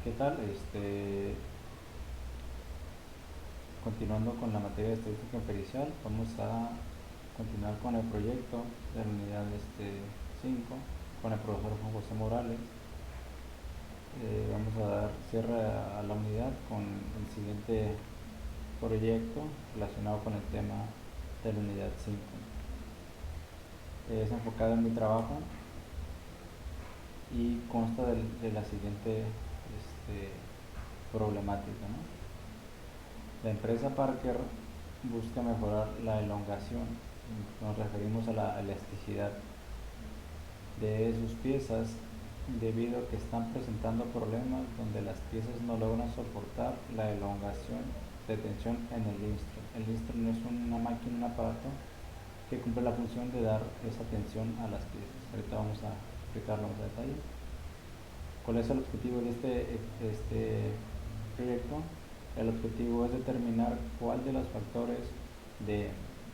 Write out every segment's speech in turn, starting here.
¿Qué tal? Continuando con la materia de estadística inferencial, vamos a continuar con el proyecto de la unidad 5 con el profesor Juan José Morales. Vamos a dar cierre a la unidad con el siguiente proyecto relacionado con el tema de la unidad 5. Es enfocado en mi trabajo y consta de la siguiente problemática, ¿no? La empresa Parker busca mejorar la elongación, nos referimos a la elasticidad de sus piezas debido a que están presentando problemas donde las piezas no logran soportar la elongación de tensión en el listro. El listro no es una máquina, un aparato que cumple la función de dar esa tensión a las piezas. Ahorita vamos a explicarlo más a detalle. ¿Cuál es el objetivo de este proyecto? El objetivo es determinar cuál de los factores de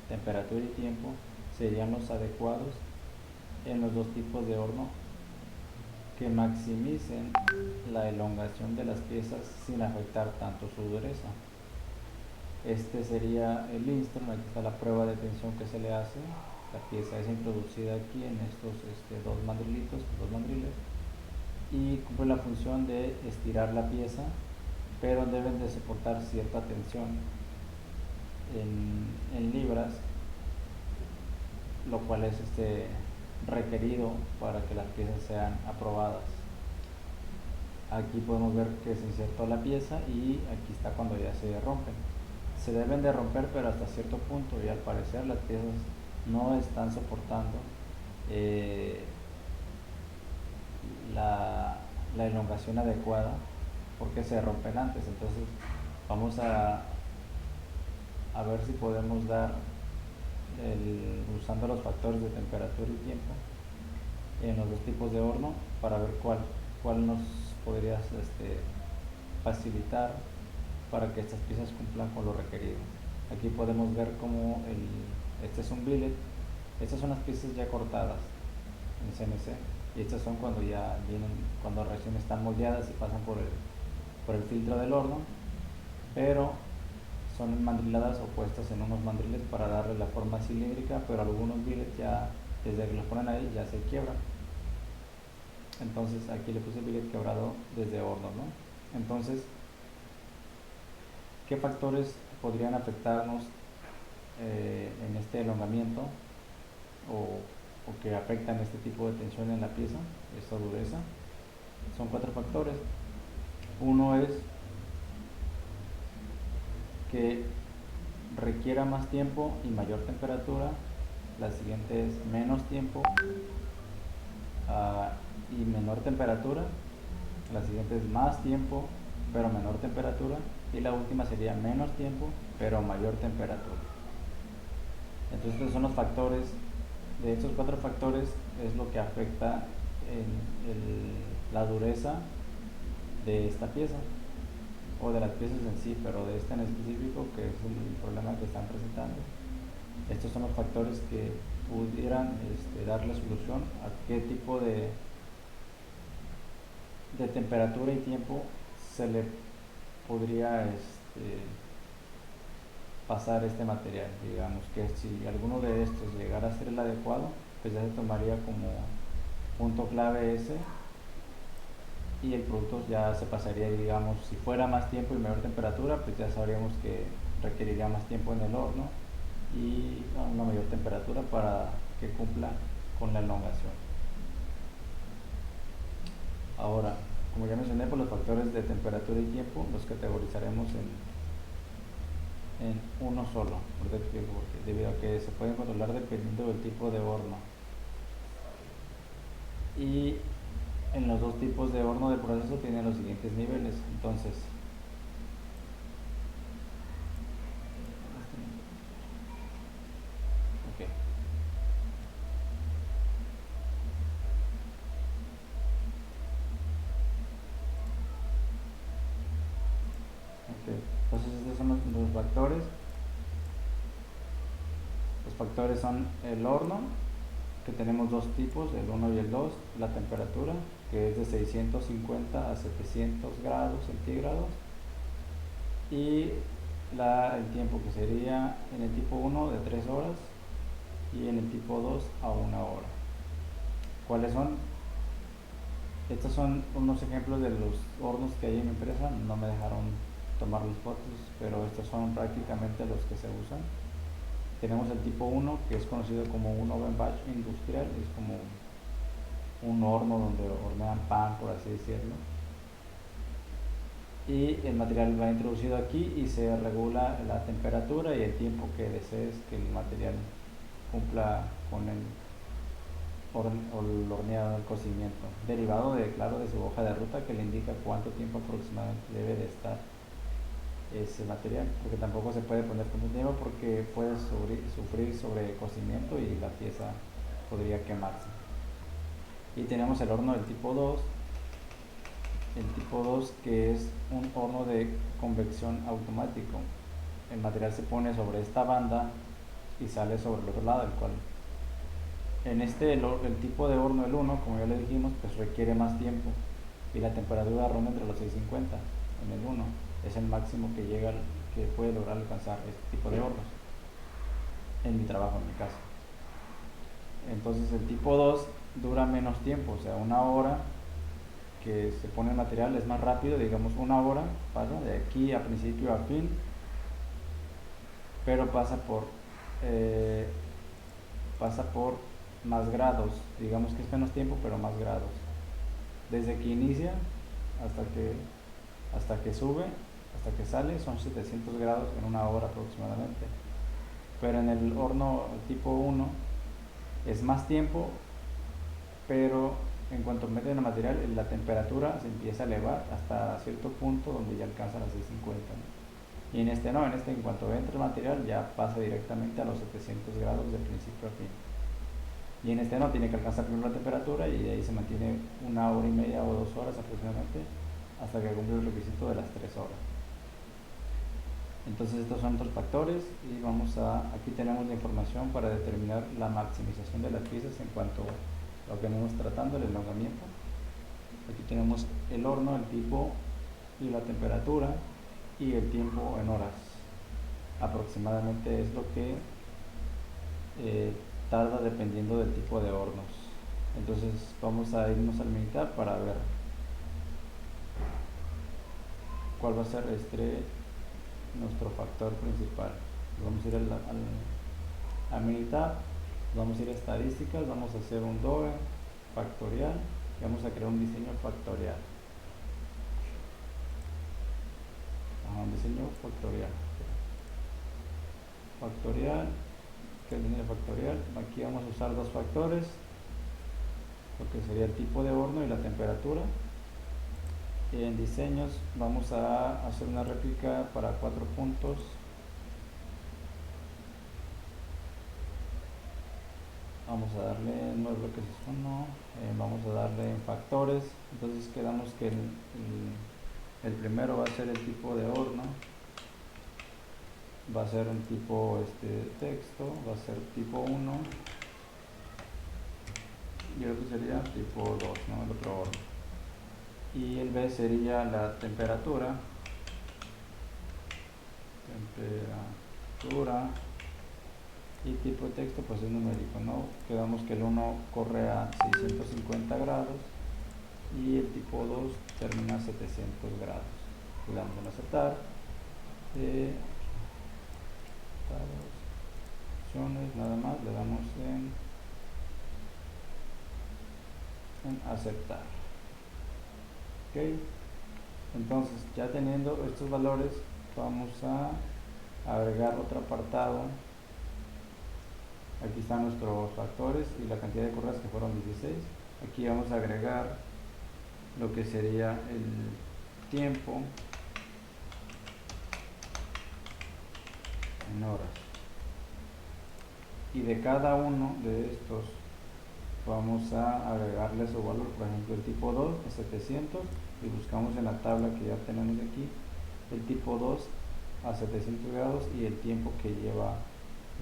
temperatura y tiempo serían los adecuados en los dos tipos de horno que maximicen la elongación de las piezas sin afectar tanto su dureza. Este sería el instrumento. Aquí está la prueba de tensión que se le hace. La pieza es introducida aquí en estos dos mandriles, y cumple la función de estirar la pieza, pero deben de soportar cierta tensión en libras, lo cual es requerido para que las piezas sean aprobadas. Aquí podemos ver que se insertó la pieza y aquí está cuando ya se rompen. Se deben de romper, pero hasta cierto punto, y al parecer las piezas no están soportando la elongación adecuada porque se rompen antes. Entonces vamos a ver si podemos dar usando los factores de temperatura y tiempo en los dos tipos de horno para ver cuál nos podría facilitar para que estas piezas cumplan con lo requerido. Aquí podemos ver como este es un billet. Estas son las piezas ya cortadas en CNC y estas son cuando ya vienen, cuando recién están moldeadas y pasan por el filtro del horno, pero son mandriladas o puestas en unos mandriles para darle la forma cilíndrica, pero algunos billets ya desde que los ponen ahí ya se quiebran. Entonces aquí le puse el billet quebrado desde horno, ¿no? Entonces, ¿qué factores podrían afectarnos en este elongamiento o que afectan este tipo de tensión en la pieza, esta dureza? Son 4 factores. Uno es que requiera más tiempo y mayor temperatura. La siguiente es menos tiempo y menor temperatura. La siguiente es más tiempo pero menor temperatura, y la última sería menos tiempo pero mayor temperatura. Entonces estos son los factores. De estos 4 factores es lo que afecta la dureza de esta pieza o de las piezas en sí, pero de esta en específico, que es el problema que están presentando. Estos son los factores que pudieran darle solución a qué tipo de temperatura y tiempo se le podría pasar este material. Digamos que si alguno de estos llegara a ser el adecuado, pues ya se tomaría como punto clave ese, y el producto ya se pasaría. Digamos, si fuera más tiempo y menor temperatura, pues ya sabríamos que requeriría más tiempo en el horno y una mayor temperatura para que cumpla con la elongación. Ahora, como ya mencioné, por los factores de temperatura y tiempo los categorizaremos en uno solo. Ahorita explico por qué. Debido a que se pueden controlar dependiendo del tipo de horno. Y en los dos tipos de horno de proceso tienen los siguientes niveles. Entonces, entonces estos son los factores. Los factores son el horno, que tenemos dos tipos, el 1 y el 2, la temperatura que es de 650 a 700 grados centígrados, y el tiempo que sería en el tipo 1 de 3 horas y en el tipo 2 a 1 hora. ¿Cuáles son? Estos son unos ejemplos de los hornos que hay en mi empresa. No me dejaron tomar las fotos, pero estos son prácticamente los que se usan. Tenemos el tipo 1, que es conocido como un oven batch industrial, es como un horno donde hornean pan, por así decirlo. Y el material va introducido aquí y se regula la temperatura y el tiempo que desees que el material cumpla con el horneado, el cocimiento, derivado de, claro, de su hoja de ruta, que le indica cuánto tiempo aproximadamente debe de estar ese material, porque tampoco se puede poner tanto tiempo porque puede sufrir sobrecocimiento y la pieza podría quemarse. Y tenemos el horno del tipo 2, el tipo 2 que es un horno de convección automático. El material se pone sobre esta banda y sale sobre el otro lado, el cual en el tipo de horno, el 1, como ya le dijimos, pues requiere más tiempo y la temperatura ronda entre los 650 en el 1. Es el máximo que puede lograr alcanzar este tipo de hornos en mi trabajo, en mi caso. Entonces el tipo 2 dura menos tiempo, o sea, 1 hora que se pone el material es más rápido, digamos 1 hora pasa de aquí a principio a fin, pero pasa por más grados, digamos que es menos tiempo pero más grados, desde que inicia hasta que sube, hasta que sale son 700 grados en 1 hora aproximadamente. Pero en el horno tipo 1 es más tiempo, pero en cuanto meten el material la temperatura se empieza a elevar hasta cierto punto donde ya alcanza las 650, ¿no? Y en este no, en cuanto entra el material ya pasa directamente a los 700 grados de principio a fin. Y en este no, tiene que alcanzar primero la temperatura y de ahí se mantiene 1 hora y media o 2 horas aproximadamente hasta que cumple el requisito de las 3 horas. Entonces estos son otros factores y aquí tenemos la información para determinar la maximización de las piezas en cuanto a lo que venimos tratando, el elongamiento. Aquí tenemos el horno, el tipo y la temperatura y el tiempo en horas. Aproximadamente es lo que tarda dependiendo del tipo de hornos. Entonces vamos a irnos al militar para ver cuál va a ser nuestro factor principal. Vamos a ir a militar, vamos a ir a estadísticas, vamos a hacer un DOE factorial y vamos a crear un diseño factorial. Un diseño factorial. ¿Qué es el diseño factorial? Aquí vamos a usar dos factores, lo que sería el tipo de horno y la temperatura. Y en diseños vamos a hacer una réplica para 4 puntos. Vamos a darle 9 bloques es 1, vamos a darle en factores. Entonces quedamos que el primero va a ser el tipo de horno, va a ser un tipo texto, va a ser tipo 1 y el otro sería tipo 2, ¿no? El otro horno. Y el B sería la temperatura y tipo de texto pues es numérico, ¿no? Quedamos que el 1 corre a 650 grados y el tipo 2 termina a 700 grados. Le damos en aceptar, opciones, nada más, le damos en aceptar. Ok, entonces ya teniendo estos valores vamos a agregar otro apartado. Aquí están nuestros factores y la cantidad de correas que fueron 16. Aquí vamos a agregar lo que sería el tiempo en horas, y de cada uno de estos vamos a agregarle su valor. Por ejemplo, el tipo 2 es 700 y buscamos en la tabla que ya tenemos aquí el tipo 2 a 700 grados y el tiempo que lleva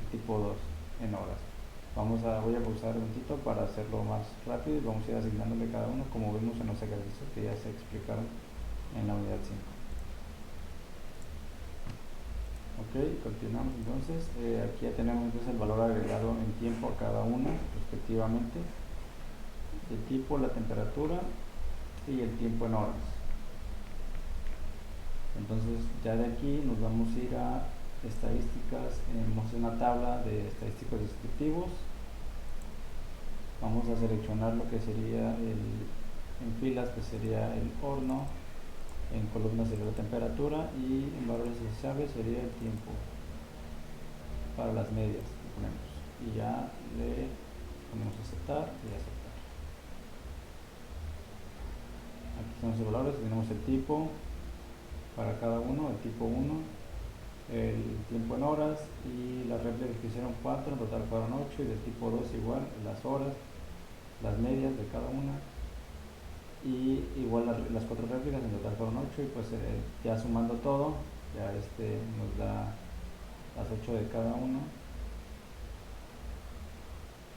el tipo 2 en horas. Voy a pausar un momentito para hacerlo más rápido y vamos a ir asignándole cada uno como vimos en los ejercicios que ya se explicaron en la unidad 5. Ok, continuamos entonces. Aquí ya tenemos entonces el valor agregado en tiempo a cada uno respectivamente, el tipo, la temperatura y el tiempo en horas. Entonces ya de aquí nos vamos a ir a estadísticas. Tenemos una tabla de estadísticos descriptivos. Vamos a seleccionar lo que sería en filas, que sería el horno, en columnas sería la temperatura y en valores asociables sería el tiempo para las medias que ponemos. Y ya le ponemos aceptar y aceptar. Aquí tenemos los valores, tenemos el tipo para cada uno, el tipo 1, el tiempo en horas y las réplicas que hicieron 4, en total fueron 8, y del tipo 2 igual, las horas, las medias de cada una, y igual las 4 réplicas, en total fueron 8, y pues ya sumando todo, ya nos da las 8 de cada uno,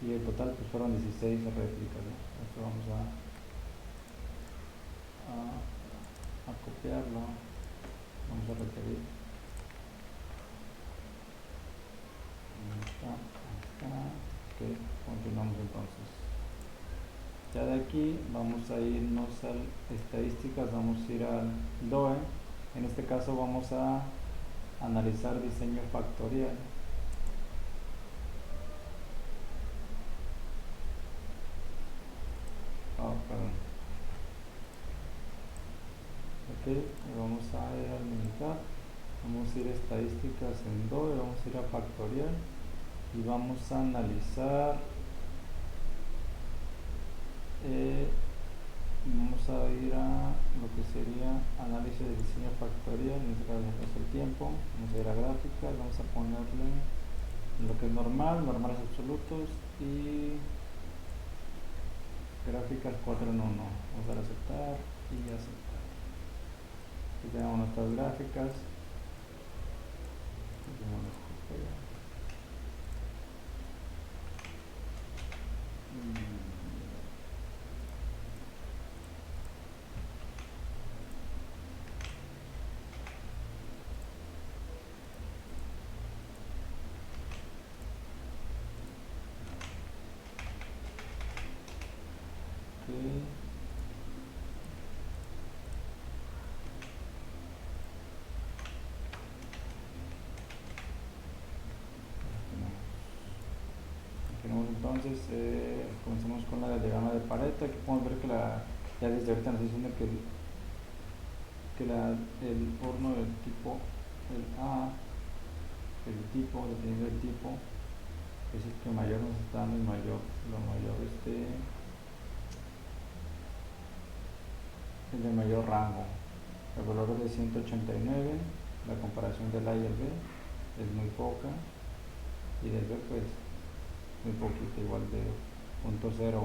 y el total pues fueron 16 réplicas, ¿no? Esto vamos a copiarlo, vamos a requerir. Ok, continuamos entonces. Ya de aquí vamos a irnos a estadísticas, vamos a ir al DOE. En este caso vamos a analizar diseño factorial. Perdón. Ok, vamos a ir al militar, vamos a ir a estadísticas en DOE, vamos a ir a factorial y vamos a analizar, vamos a ir a lo que sería análisis de diseño factorial. En este caso es el tiempo, vamos a ir a gráficas, vamos a ponerle lo que es normal, normales absolutos y gráficas 4 en 1. Vamos a dar a aceptar y aceptar. Aquí tenemos nuestras gráficas. Entonces comenzamos con la diagrama de Pareto. Aquí podemos ver que ya desde ahorita nos dicen que el horno del tipo el A, el tipo, dependiendo del tipo, es el que mayor nos está dando, el de mayor rango. El valor es de 189, la comparación del A y el B es muy poca, y del B pues muy poquito, igual de 0.011.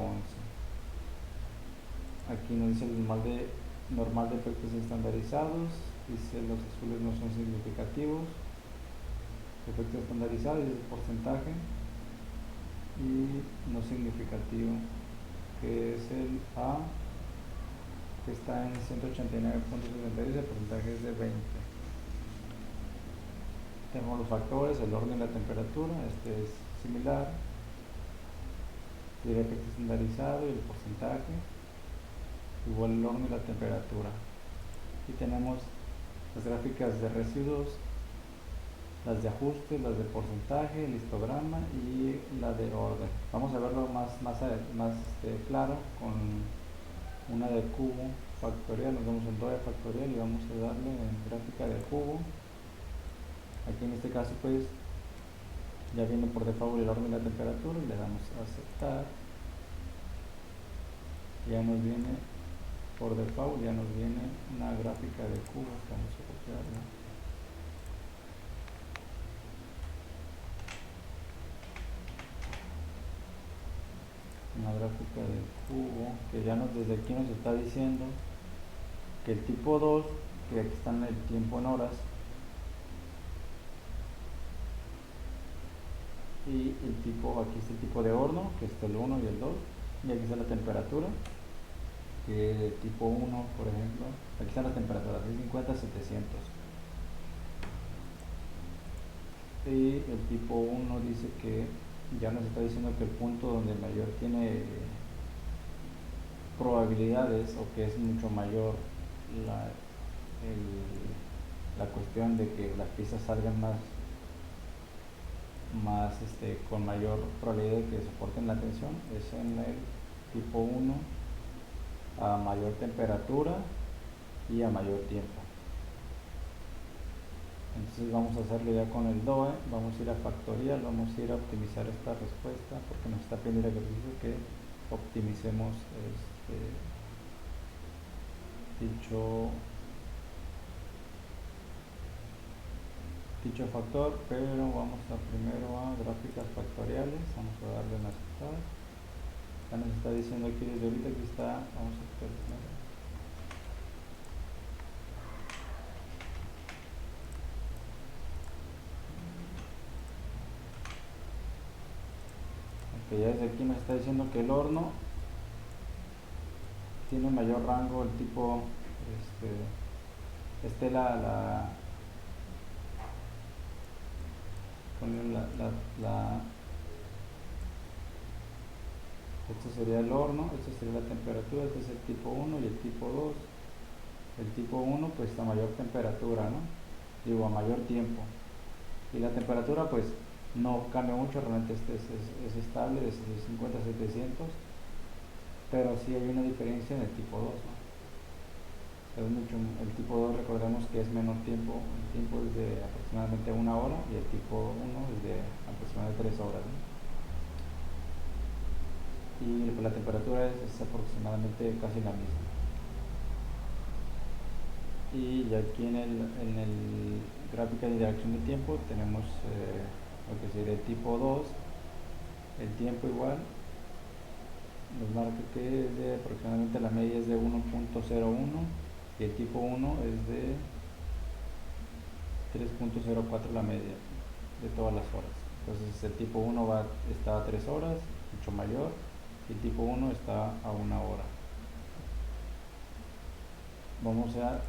Aquí nos dice el normal de efectos estandarizados, dice los azules no son significativos, efecto estandarizado es el porcentaje, y no significativo, que es el A, que está en 189.66, el porcentaje es de 20. Tenemos los factores, el orden y la temperatura, este es similar, y el efecto estandarizado y el porcentaje, igual el orden y la temperatura. Aquí tenemos las gráficas de residuos, las de ajuste, las de porcentaje, el histograma y la de orden. Vamos a verlo más claro con una de cubo factorial. Nos vamos en DOE factorial y vamos a darle en gráfica de cubo. Aquí en este caso pues ya viene por default el orden y la temperatura, y le damos a aceptar. Ya nos viene por default, ya nos viene una gráfica de cubo. Vamos a copiarla. Una gráfica del cubo que ya desde aquí nos está diciendo que el tipo 2, que aquí está en el tiempo en horas, y el tipo, aquí está el tipo de horno, que está el 1 y el 2, y aquí está la temperatura, que tipo 1, por ejemplo, aquí están las temperaturas, 650, 700. Y el tipo 1 dice que ya nos está diciendo que el punto donde mayor tiene probabilidades, o que es mucho mayor la, la cuestión de que las piezas salgan con mayor probabilidad de que soporten la tensión, es en el tipo 1 a mayor temperatura y a mayor tiempo. Entonces vamos a hacerlo ya con el DOE, vamos a ir a factorial, vamos a ir a optimizar esta respuesta porque nos está pidiendo el ejercicio que optimicemos dicho factor, pero vamos a primero a gráficas factoriales, vamos a darle en aceptar. Ya nos está diciendo aquí desde ahorita que está, vamos a quitar primero. Ok, ya desde aquí nos está diciendo que el horno tiene mayor rango, el tipo, esto sería el horno, esto sería la temperatura, este es el tipo 1 y el tipo 2. El tipo 1 pues a mayor temperatura, ¿no? Digo, a mayor tiempo. Y la temperatura pues no cambia mucho, realmente es estable, de 50 a 700, pero sí hay una diferencia en el tipo 2, ¿no? Es mucho, el tipo 2 recordemos que es menor tiempo, el tiempo es de aproximadamente 1 hora y el tipo 1 es de aproximadamente 3 horas, ¿no? Y pues, la temperatura es aproximadamente casi la misma. Y ya aquí en el gráfica de interacción de tiempo tenemos lo que sería el tipo 2, el tiempo igual, nos marca que es de aproximadamente, la media es de 1.01 y el tipo 1 es de 3.04 la media de todas las horas. Entonces el tipo 1 está a 3 horas, mucho mayor, y el tipo 1 está a 1 hora. Vamos a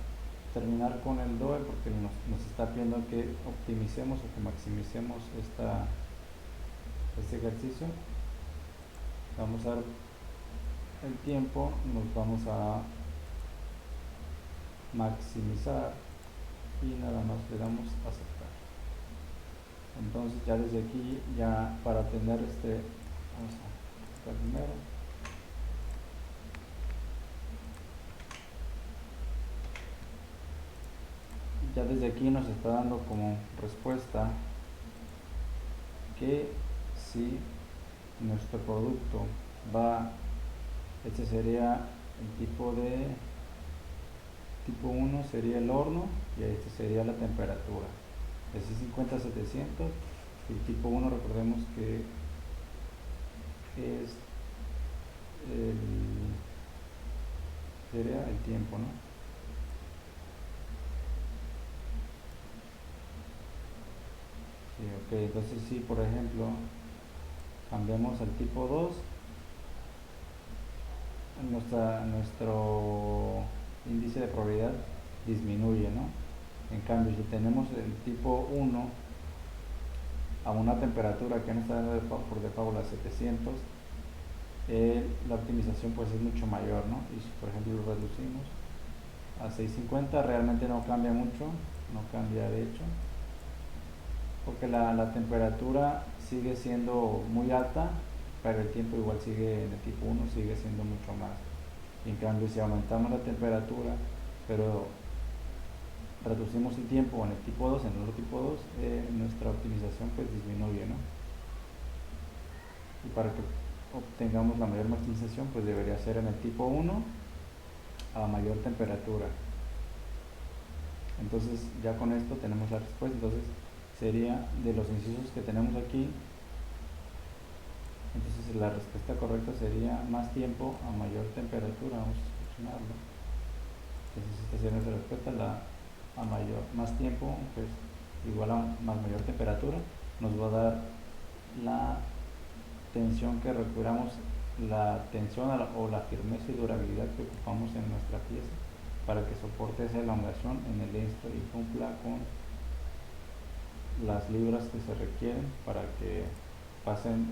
terminar con el DOE porque nos está pidiendo que optimicemos o que maximicemos este ejercicio. Vamos a dar el tiempo, nos vamos a maximizar y nada más le damos a aceptar. Entonces ya desde aquí, ya para tener vamos a aceptar primero. Ya desde aquí nos está dando como respuesta que si nuestro producto este sería el tipo 1 sería el horno y este sería la temperatura. De 50 a 700, y el tipo 1 recordemos que sería el tiempo, ¿no? Sí, ok, entonces si por ejemplo cambiamos al tipo 2, nuestro índice de probabilidad disminuye, ¿no? En cambio, si tenemos el tipo 1 a una temperatura que no está dando por default a 700, la optimización pues es mucho mayor, ¿no? Y si por ejemplo lo reducimos a 650, realmente no cambia mucho, no cambia de hecho, porque la temperatura sigue siendo muy alta, pero el tiempo igual sigue, en el tipo 1 sigue siendo mucho más. En cambio, si aumentamos la temperatura, pero reducimos el tiempo en el tipo 2, en el otro tipo 2, nuestra optimización pues disminuye, ¿no? Y para que obtengamos la mayor maximización, pues debería ser en el tipo 1 a mayor temperatura. Entonces ya con esto tenemos la respuesta. Entonces sería de los incisos que tenemos aquí, entonces la respuesta correcta sería más tiempo a mayor temperatura. Vamos a seleccionarlo. Entonces esta sería nuestra respuesta, más tiempo pues igual a mayor temperatura, nos va a dar la tensión que requiramos, la tensión o la firmeza y durabilidad que ocupamos en nuestra pieza para que soporte esa elongación en el lienzo y cumpla con las libras que se requieren para que pasen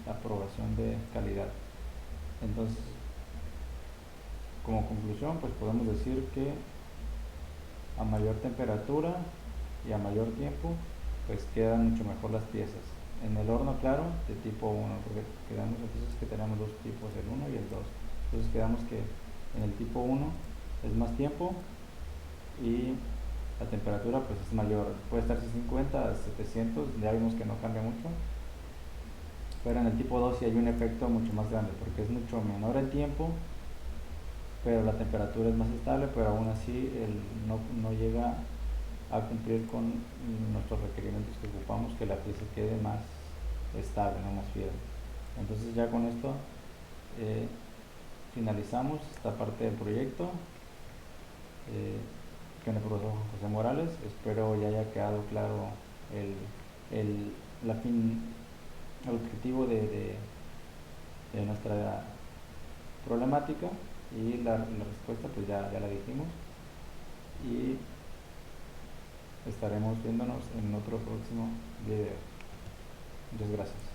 la aprobación de calidad. Entonces, como conclusión, pues podemos decir que a mayor temperatura y a mayor tiempo, pues quedan mucho mejor las piezas. En el horno, claro, de tipo 1, porque quedamos entonces que tenemos dos tipos, el 1 y el 2. Entonces quedamos que en el tipo 1 es más tiempo y la temperatura pues es mayor, puede estar 50 a 700, ya vimos que no cambia mucho, pero en el tipo 2 sí hay un efecto mucho más grande porque es mucho menor el tiempo, pero la temperatura es más estable, pero aún así no llega a cumplir con nuestros requerimientos que ocupamos, que la pieza quede más estable, no más firme. Entonces ya con esto finalizamos esta parte del proyecto con el profesor José Morales. Espero ya haya quedado claro el, el objetivo de nuestra problemática, y la respuesta pues ya la dijimos, y estaremos viéndonos en otro próximo video. Muchas gracias.